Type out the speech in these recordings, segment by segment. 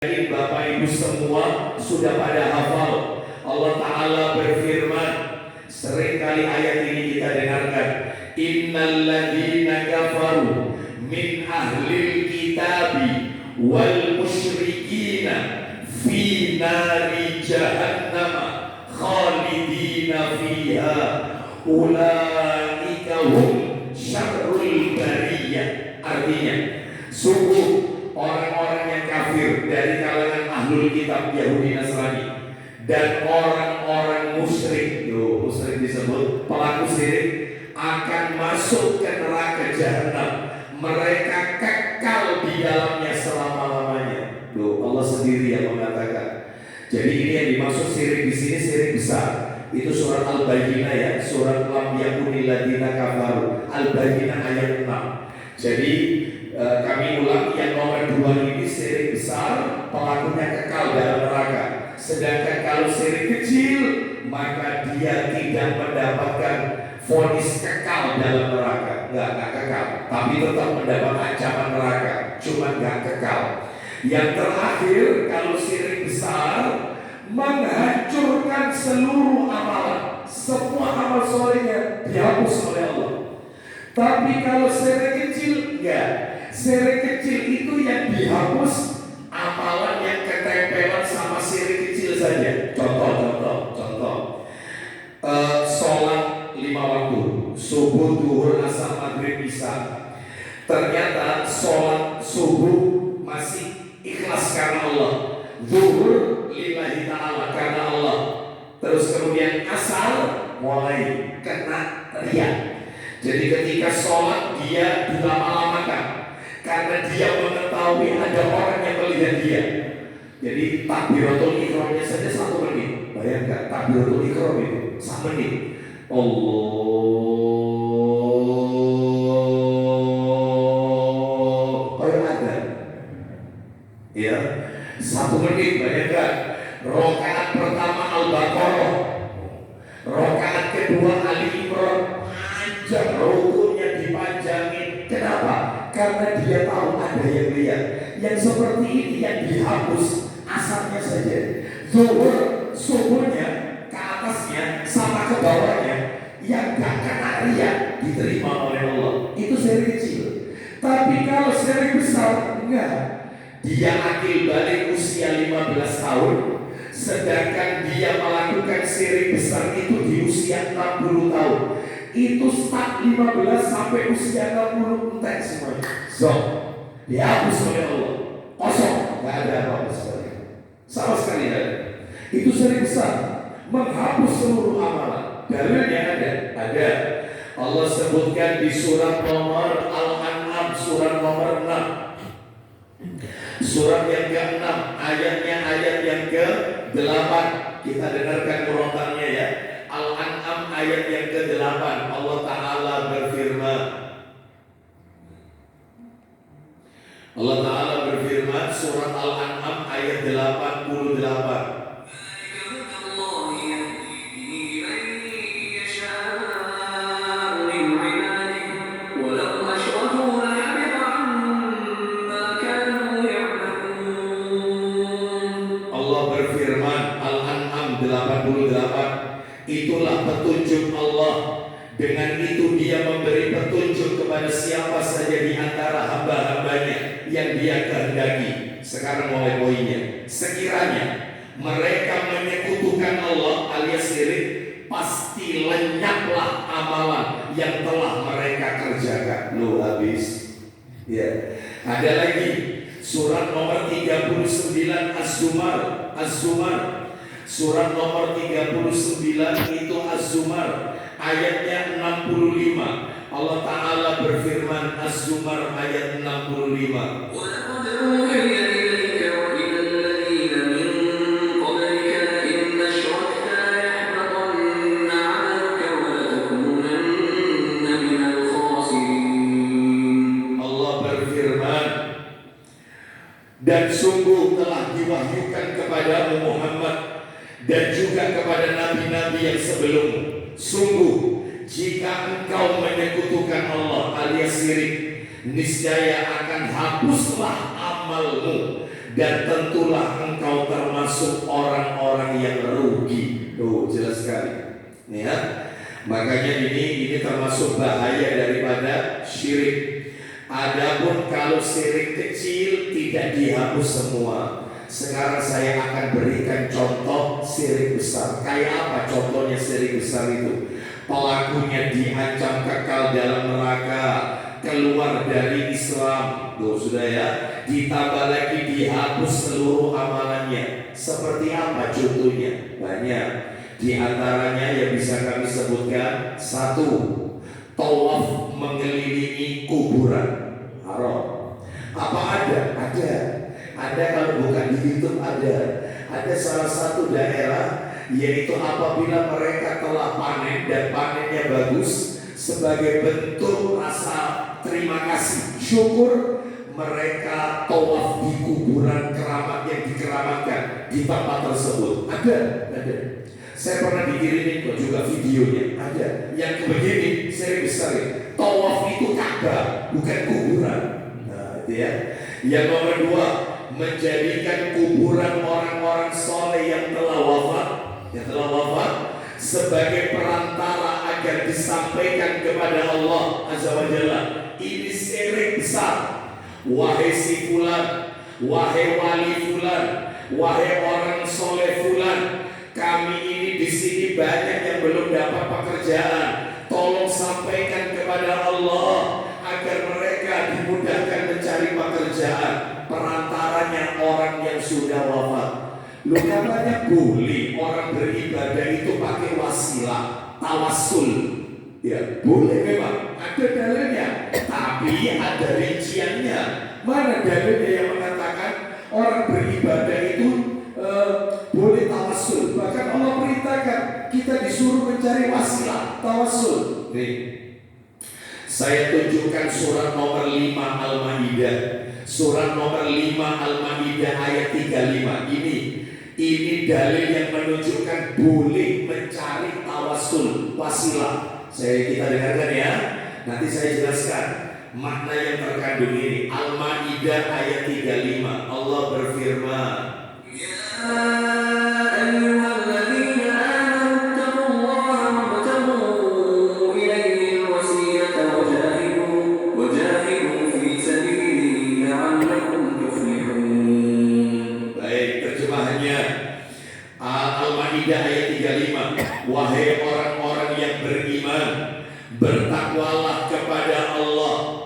Bapak Ibu semua sudah pada hafal. Allah Ta'ala berfirman, seringkali ayat ini kita dengarkan, innal ladzina kafaru min ahlil kitabi wal musyrikina fi nari jahannam khalidina fiha ulaika hum syarrul bariyah. Artinya, sungguh orang-orang yang kafir dari kalangan ahlul kitab Yahudi Nasrani dan orang-orang musyrik, musyrik disebut pelaku syirik, akan masuk ke neraka jahanam. Mereka kekal di dalamnya selama-lamanya. Allah sendiri yang mengatakan. Jadi ini yang dimaksud syirik di sini, syirik besar. Itu surat Al-Bayyinah ya, surat Lam yakunil ladzina kafaru, Al-Bayyinah ayat 6. Jadi kami ulang, yang nomor 2 ini syirik besar, pelakunya kekal dalam neraka. Sedangkan kalau syirik kecil, maka dia tidak mendapatkan vonis kekal dalam neraka. Enggak kekal, tapi tetap mendapat ancaman neraka, cuma enggak kekal. Yang terakhir, kalau syirik besar menghancurkan seluruh amalan, semua amal solehnya dihapus oleh Allah. Tapi kalau syirik kecil, enggak. Syirik kecil itu yang dihapus amalan yang ketempelan sama syirik kecil saja. Contoh. Sholat 5 waktu, subuh, duhur, asar, maghrib, isya. Ternyata sholat subuh masih ikhlas karena Allah, duhur lillahi ta'ala karena Allah, terus kemudian asar mulai kena riya. Jadi ketika sholat dia dilama-lamakan karena dia mengetahui ada orang yang melihat dia. Jadi takbiratul ihramnya saja 1 menit. Bayangkan takbiratul ihram itu 1 menit. Allah kayak ada. Ya, 1 menit. Bayangkan. Rakaat pertama Al-Baqarah, rakaat kedua Ali Imran, panjang rukunya dipanjangin. Kenapa? Karena dia tahu ada yang lihat. Yang seperti ini yang dihapus asarnya saja. Zuhur, subuhnya ke atasnya sama ke bawahnya, yang gak kena riya diterima oleh Allah. Itu syirik kecil. Tapi kalau syirik besar, enggak. Dia akil balik usia 15 tahun, sedangkan dia melakukan syirik besar itu di usia 60 tahun. Itu start 15 sampai usia 60 entek semuanya. Dihapus oleh Allah. Kosong, gak ada apa-apa sekali. Sama sekali tidak ada. Itu syirik besar, menghapus seluruh amalan. Dalilnya ada. Allah sebutkan di surat nomor Al-An'am, surat nomor 6. Surat yang ke-6, ayatnya ayat yang ke-8. Kita dengarkan urutannya ya. Al-An'am ayat yang ke-8. Allah Ta'ala berfirman. Allah Ta'ala berfirman, surat Al-An'am ayat 88. Itulah petunjuk Allah. Dengan itu dia memberi petunjuk kepada siapa saja di antara hamba-hambanya yang dia kehendaki. Sekarang mulai poinnya. Sekiranya mereka menyekutukan Allah alias syirik, pasti lenyaplah amalan yang telah mereka kerjakan. Habis. Ya. Ada lagi surat nomor 39 Az-Zumar. Surat nomor 39 itu Az-Zumar, ayatnya 65. Allah Ta'ala berfirman, Az-Zumar ayat 65. Allah berfirman, dan sungguh telah diwahyukan kepada Muhammad dan juga kepada nabi-nabi yang sebelum. Sungguh jika engkau menyekutukan Allah alias syirik, niscaya akan hapuslah amalmu dan tentulah engkau termasuk orang-orang yang rugi. Tuh jelas sekali. Nih ya. Makanya ini termasuk bahaya daripada syirik. Adapun kalau syirik kecil tidak dihapus semua. Sekarang saya akan berikan contoh syirik besar. Kayak apa contohnya syirik besar itu? Pelakunya diancam kekal dalam neraka, keluar dari Islam. Tuh sudah ya. Ditambah lagi dihapus seluruh amalannya. Seperti apa contohnya? Banyak. Di antaranya yang bisa kami sebutkan, satu, tawaf mengelilingi kuburan haram. Apa ada? Ada kalau bukan di YouTube ada. Ada salah satu daerah yaitu apabila mereka telah panen dan panennya bagus, sebagai bentuk rasa terima kasih, syukur, mereka tawaf di kuburan keramat yang dikeramatkan di tempat tersebut. Ada. Saya pernah dikirimin kok juga videonya. Ada. Yang begini, saya besar ya. Tawaf itu Ka'bah, bukan kuburan. Nah, itu ya. Yang nomor dua, menjadikan kuburan orang-orang soleh yang telah wafat sebagai perantara agar disampaikan kepada Allah Azza wa Jalla. Ini syirik besar. Wahai si fulan, wahai wali fulan, wahai orang soleh fulan, kami ini di sini banyak yang belum dapat pekerjaan. Tolong sampaikan kepada Allah agar mereka dimudahkan mencari pekerjaan. Perantaranya orang yang sudah wafat. Lu katanya boleh orang beribadah itu pakai wasilah, tawassul. Ya boleh memang, ada dalilnya. Tapi ada rinciannya. Mana dalilnya yang mengatakan orang beribadah itu boleh tawassul? Bahkan Allah perintahkan kita disuruh mencari wasilah, tawassul. Nih, saya tunjukkan surat nomor 5 Al-Maidah. Surat nomor 5 Al-Maidah ayat 35. Ini dalil yang menunjukkan boleh mencari tawassul, wasilah. Kita dengarkan ya. Nanti saya jelaskan makna yang terkandung ini. Al-Maidah ayat 35. Allah berfirman, Al-Maidah ayat 35. Wahai orang-orang yang beriman, bertakwalah kepada Allah.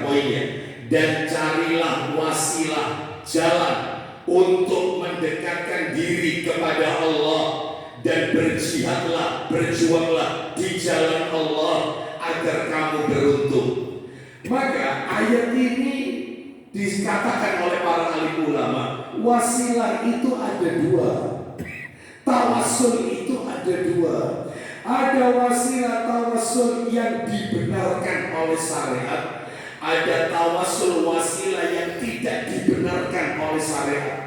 Poinnya, dan carilah wasilah, jalan untuk mendekatkan diri kepada Allah, dan berjuanglah di jalan Allah agar kamu beruntung. Maka ayat ini dikatakan oleh para alim ulama, wasilah itu ada dua. Tawassul itu ada dua. Ada wasilah tawassul yang dibenarkan oleh syariat. Ada tawassul wasilah yang tidak dibenarkan oleh syariat.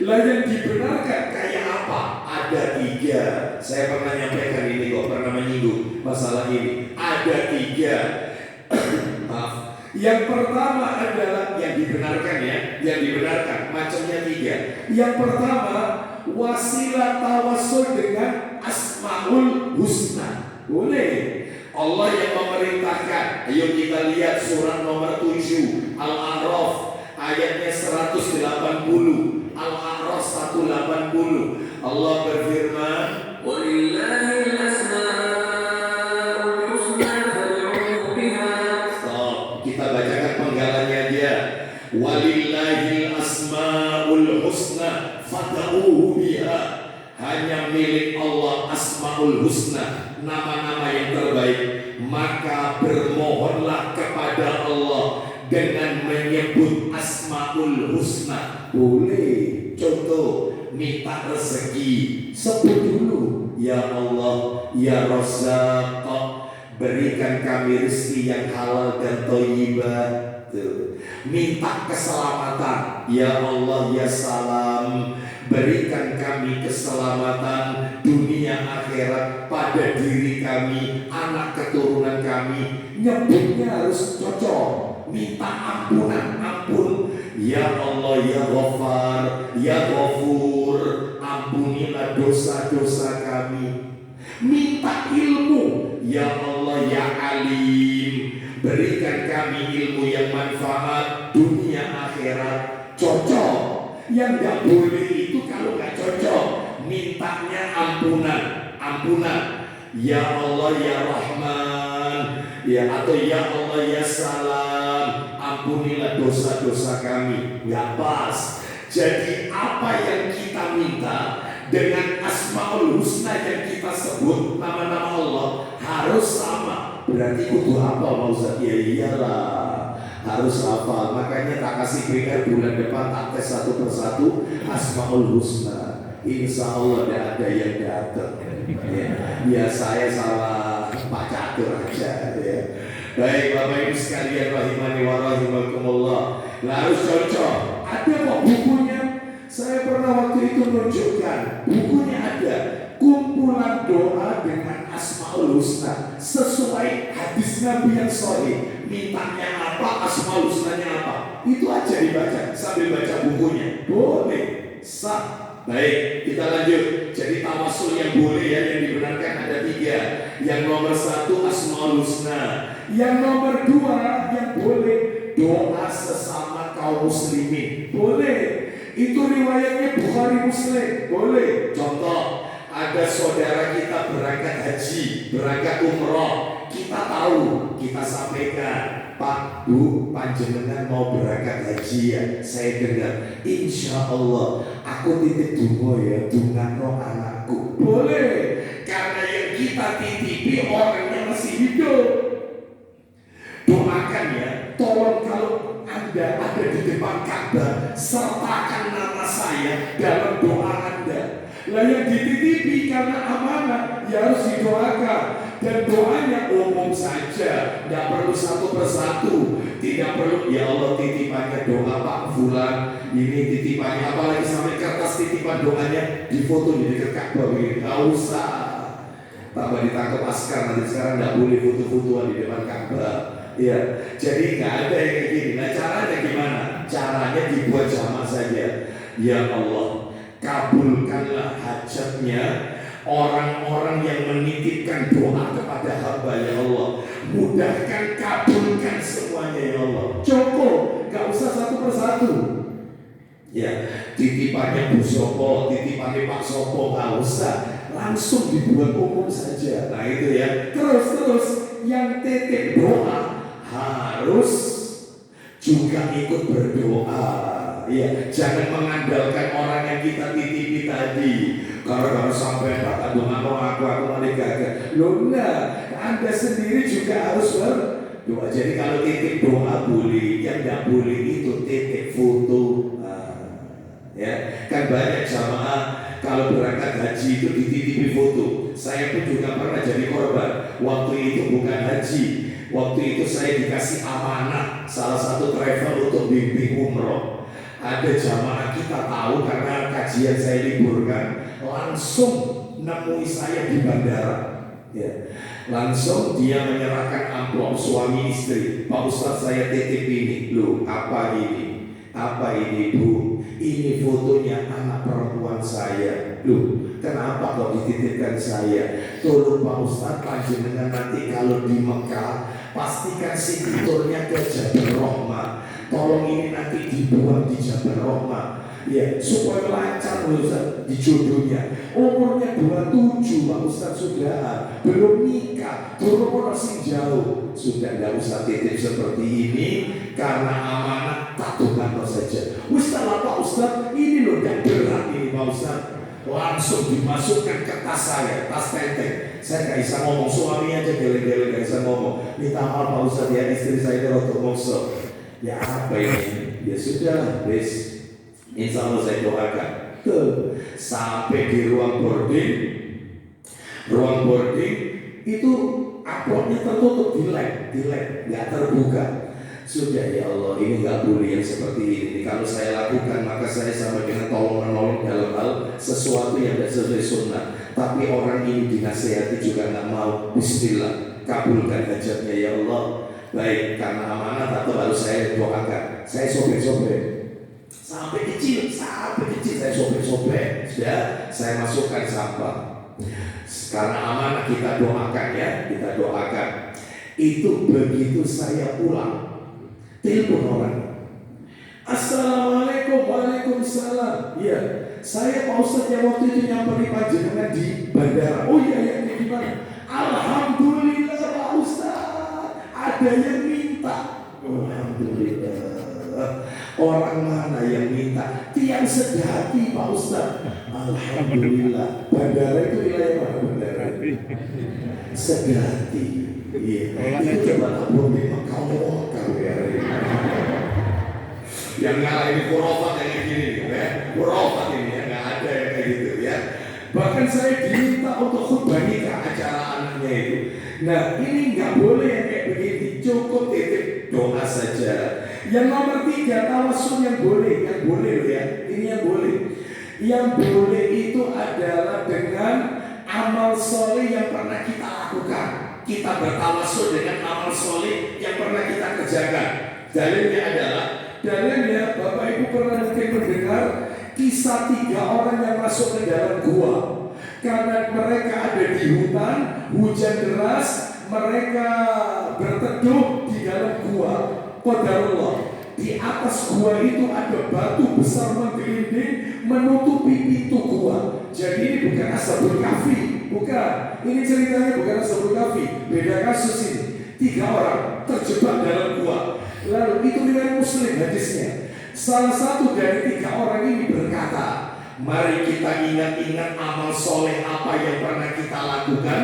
Lah yang dibenarkan kayak apa? Ada 3. Saya pernah nyampaikan ini kok, pernah menyinggung masalah ini. Ada 3. Maaf. Yang pertama adalah yang dibenarkan ya. Yang dibenarkan macamnya 3. Yang pertama, wasilah tawassul dengan Asmaul Husna. Boleh. Allah yang memerintahkan. Ayo kita lihat surat nomor 7 Al-A'raf ayatnya 180. Al-A'raf 180. Allah berfirman, Walillahil asma'ul husna fad'uhu biha. Stop. Kita bacakan penggalannya aja. Walillahil asma'ul husna fad'uhu biha. Hanya milik Allah Asmaul Husna, nama-nama yang terbaik. Maka bermohonlah kepada Allah dengan menyebut Asmaul Husna. Boleh. Contoh, minta rezeki, sebut dulu, ya Allah, ya Razzaq, berikan kami rezeki yang halal dan thayyibah. Minta keselamatan, ya Allah, ya Salam, berikan kami keselamatan dunia akhirat pada diri kami, anak keturunan kami. Nyebutnya harus cocok. Minta ampunan, ampun Ya Allah ya Ghaffar, ya Ghafur, ampunilah dosa-dosa kami. Minta ilmu, ya Allah ya Alim, berikan kami ilmu yang manfaat dunia akhirat. Cocok. Yang gak boleh itu kalau gak cocok, mintanya ampunan, ampunan. Ya Allah ya Rahman, ya atau ya Allah ya Salam, ampunilah dosa-dosa kami. Gak pas. Jadi apa yang kita minta dengan Asmaul Husna yang kita sebut nama-nama Allah harus sama. Berarti kudu apa Pak Ustaz? Ya iyalah, harus hafal. Makanya tak kasih PR bulan depan tak tes satu persatu Asmaul Husna. Insya Allah tidak ada yang datang. Ya saya salah Pak Catur aja ya. Baik Bapak Ibu sekalian rahimani wa rahimakumullah. Harus cocok. Ada kok bukunya. Saya pernah waktu itu menunjukkan bukunya ada. Kumpulan doa dengan Asmaul Husna sesuai hadis Nabi yang sahih. Mintanya apa, Asmaul Husnanya apa, itu aja dibaca sambil baca bukunya. Boleh, sah. Baik, kita lanjut. Jadi tawasul yang boleh ya, yang dibenarkan ada 3. Yang nomor 1 Asmaul Husna. Yang nomor 2 yang boleh doa sesama kaum muslimin. Boleh. Itu riwayatnya Bukhari Muslim. Boleh. Contoh, ada saudara kita berangkat haji, berangkat umroh. Kita tahu, kita sampaikan, Pak, Bu, panjenengan mau berangkat haji ya. Saya dengar, insya Allah aku titip dungo ya, dungano anakku. Boleh, karena yang kita titipi orangnya masih hidup. Doakan ya, tolong kalau Anda ada di depan Ka'bah, sertakan nama saya dalam doa Anda. Lah yang dititipi karena amanah ya harus didoakan. Dan doanya umum saja, tidak perlu satu persatu. Tidak perlu, ya Allah titipannya doa Pak Fulan, ini titipannya, apalagi sampai kertas titipan doanya difoto di dekat Ka'bah begini. Gak usah. Tambah ditangkap askar nanti. Sekarang tidak boleh foto-fotoan di depan Ka'bah. Ya, jadi nggak ada yang kayak gini. Nah caranya gimana? Caranya dibuat jamaah saja. Ya Allah, kabulkanlah hajatnya orang-orang yang menitipkan doa kepada hamba ya Allah. Mudahkan, kabulkan semuanya ya Allah. Cukup, gak usah satu persatu. Ya, titipannya Bu Sopo, titipannya Pak Sopo, gak usah. Langsung dibuat umum saja. Nah itu ya. Terus yang titip doa harus juga ikut berdoa. Ya, jangan mengandalkan orang yang kita titipi tadi. Kalau sampai kata dengan aku malah gagal. Loh enggak, Anda sendiri juga harus berdoa. Jadi kalau titip doa boleh, yang enggak boleh itu titip foto. Ya, kan banyak jamaah kalau berangkat haji itu dititipi foto. Saya pun juga pernah jadi korban. Waktu itu bukan haji. Waktu itu saya dikasih amanah salah satu travel untuk bimbing umroh. Ada jamaah kita tahu karena kajian saya liburkan, langsung nemui saya di bandara. Ya. Langsung dia menyerahkan amplop suami istri. Pak Ustadz saya titip ini. Loh apa ini? Apa ini Bu? Ini fotonya anak perempuan saya. Loh kenapa kok dititipkan saya? Tolong Pak Ustadz panjenengan nanti kalau di Mekah pastikan signaturnya ke Jabal Rahmah. Tolong ini nanti dibuang di Jabal Rahmah. Ya, supaya lancar Ustaz di jodohnya. Umurnya 27 Pak Ustaz sudah belum nikah, turun masih jauh. Sudah tidak usah titip seperti ini karena amanah tatukan saja. Ustaz Pak Ustaz, ini loh yang berat ini Pak Ustaz. Langsung dimasukkan ke tas saya, tas tenteng. Saya gak bisa ngomong, suami aja gele-gele gak bisa ngomong. Minta maaf Pak Ustaz ya, istri saya itu rotok mokso. Ya apa ini? Ya sudah, wis. Insya Allah saya doakan. Tuh, sampai di ruang boarding itu amplopnya tertutup, dilek, nggak terbuka. Sudah ya Allah, ini nggak boleh yang seperti ini. Kalau saya lakukan maka saya sama dengan tolong menolong dalam hal sesuatu yang tidak sesuai sunnah. Tapi orang ini dinasihati juga nggak mau. Bismillah, kabulkan hajatnya ya Allah. Baik, karena amanah atau harus saya doakan. Saya sobek-sobek. sampai kecil saya sobek-sobek, sudah saya masukkan sampah. Karena amanah kita doakan ya, kita doakan. Itu begitu saya pulang, telepon orang. Assalamualaikum, waalaikumsalam. Iya, saya Pak Ustadz yang waktu itu nyamperin panjenengan di bandara. Oh iya, ini gimana? Alhamdulillah Pak Ustadz, ada yang minta. Alhamdulillah. Orang mana yang minta? Tiang Sedati Pak Ustadz. Alhamdulillah. Bandara itu wilayah mana bandara? Sedati. Iya. Itu coba kabur memang kamu ya. Yang ngalah ini kurofat yang gini ya. Kurofat ini ya, nggak ada yang kayak gitu ya. Bahkan saya diminta untuk khutbah nikah acara anaknya itu. Nah ini nggak boleh yang kayak begini. Cukup titip doa saja. Yang nomor 3 tawasul yang boleh loh ya. Ini yang boleh. Yang boleh itu adalah dengan amal soleh yang pernah kita lakukan. Kita bertawasul dengan amal soleh yang pernah kita kerjakan. Dalilnya Bapak Ibu pernah mungkin mendengar kisah 3 orang yang masuk ke dalam gua. Karena mereka ada di hutan, hujan deras, mereka berteduh di dalam gua. Qadarullah, di atas gua itu ada batu besar menggelinding menutupi pintu gua. Jadi ini bukan Ashabul Kahfi, bukan. Ini ceritanya bukan Ashabul Kahfi, beda kasus ini. 3 orang terjebak dalam gua. Lalu itu riwayat Muslim hadisnya. Salah satu dari 3 orang ini berkata, mari kita ingat-ingat amal soleh apa yang pernah kita lakukan.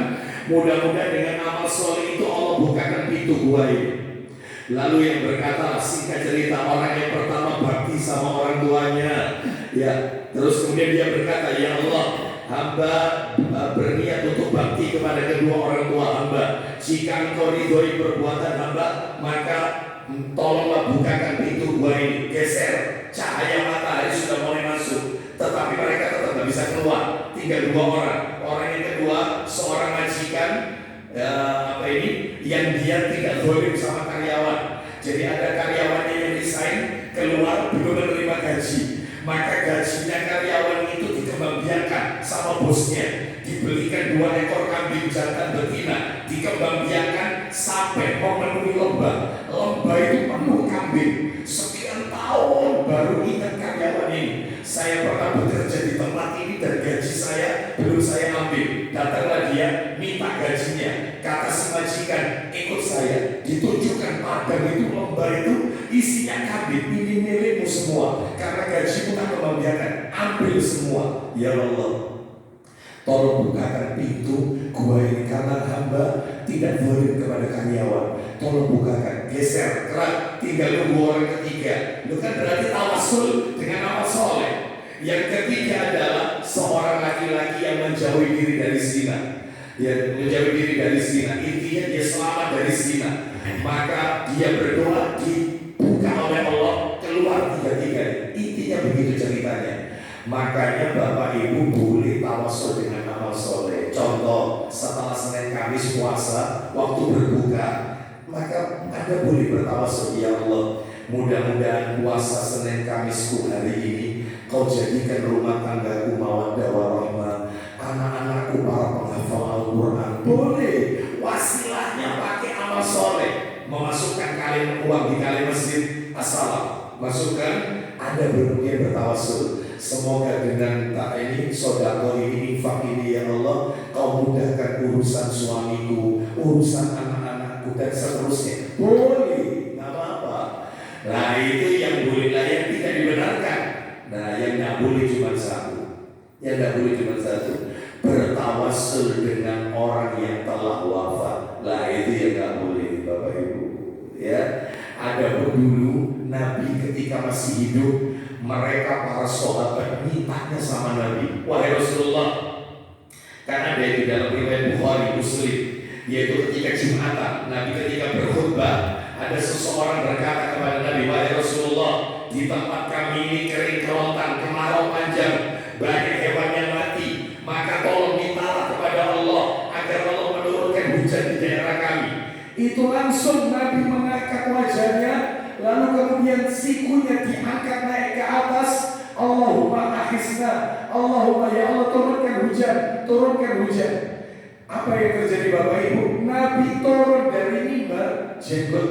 Mudah-mudahan dengan amal soleh itu Allah bukakan pintu gua ini. Lalu yang berkata, singkat cerita, orang yang pertama bakti sama orang tuanya. Ya, terus kemudian dia berkata, ya Allah, hamba berniat untuk bakti kepada kedua orang tua hamba. Jika engkau ridhoi perbuatan hamba, maka tolonglah bukakan pintu gua ini. Geser, cahaya matahari sudah mulai masuk, tetapi mereka tetap tidak bisa keluar. Tinggal 2 orang. Orang yang kedua seorang majikan yang dia tidak boleh bersama karyawan. Jadi ada karyawannya yang resign, keluar belum menerima gaji. Maka gajinya karyawan itu dikembangbiakan sama bosnya. Dibelikan 2 ekor kambing jantan betina, dikembangbiakan sampai memenuhi lembah. Lembah itu penuh kambing. Sekian tahun baru ingat karyawan ini. Saya pernah bekerja di tempat ini dan gaji saya belum saya ambil. Datanglah dia minta gajinya. Kata si majikan, ikut saya. Ditunjukkan padang itu, lembah itu isinya kambing. Ini milikmu semua. Karena gajimu tak kembangbiakan. Ambil semua. Ya Allah, tolong bukakan pintu gua ini karena hamba tidak boleh kepada karyawan. Tolong bukakan. Geser, kerak, tinggal nunggu orang ketiga. Itu kan berarti tawasul dengan amal soleh. Yang ketiga adalah seorang laki-laki yang menjauhi diri dari zina. Dia menjauhi diri dari zina. Intinya dia selamat dari zina. Maka dia berdoa dibuka oleh Allah, keluar 3-3. Intinya begitu ceritanya. Makanya Bapak Ibu boleh tawasul dengan amal soleh. Contoh, setelah Senin Kamis puasa, waktu berbuka, maka Anda boleh bertawasul, ya Allah, mudah-mudahan puasa Senin Kamisku hari ini Kau jadikan rumah tanggaku mawaddah warahmah, anak-anakku para penghafal Al-Quran. Boleh wasilahnya pakai amal soleh. Memasukkan kalian uang di kali masjid, assalam, masukkan. Ada berbagai bertawasul. Semoga dengan tak ini, sodako ini, infak ini, ya Allah, Kau mudahkan urusan suamiku, urusan anak-anakku, dan seterusnya. Boleh, nggak apa-apa. Nah itu yang boleh, lah yang tidak dibenarkan. Nah yang tidak boleh cuma satu. Yang tidak boleh cuma satu, bertawasul dengan orang yang telah wafat. Lah itu yang tidak boleh, Bapak Ibu. Ya, ada dulu Nabi ketika masih hidup, mereka para sahabat mintanya sama Nabi, wahai Rasulullah, karena ada di dalam riwayat Bukhari Muslim, yaitu ketika Jumatan, Nabi ketika berkhutbah, ada seseorang berkata kepada Nabi, wahai Rasulullah, di tempat kami ini kering kerontang, kemarau panjang, banyak hewan yang mati, maka tolong mintalah kepada Allah agar Allah menurunkan hujan di daerah kami. Itu langsung Nabi mengangkat wajahnya, lalu kemudian sikunya diangkat naik ke atas. Allahumma ahisna, Allahumma ya Allah turunkan hujan, turunkan hujan. Apa yang terjadi Bapak Ibu? Nabi turun dari mimbar, jenggot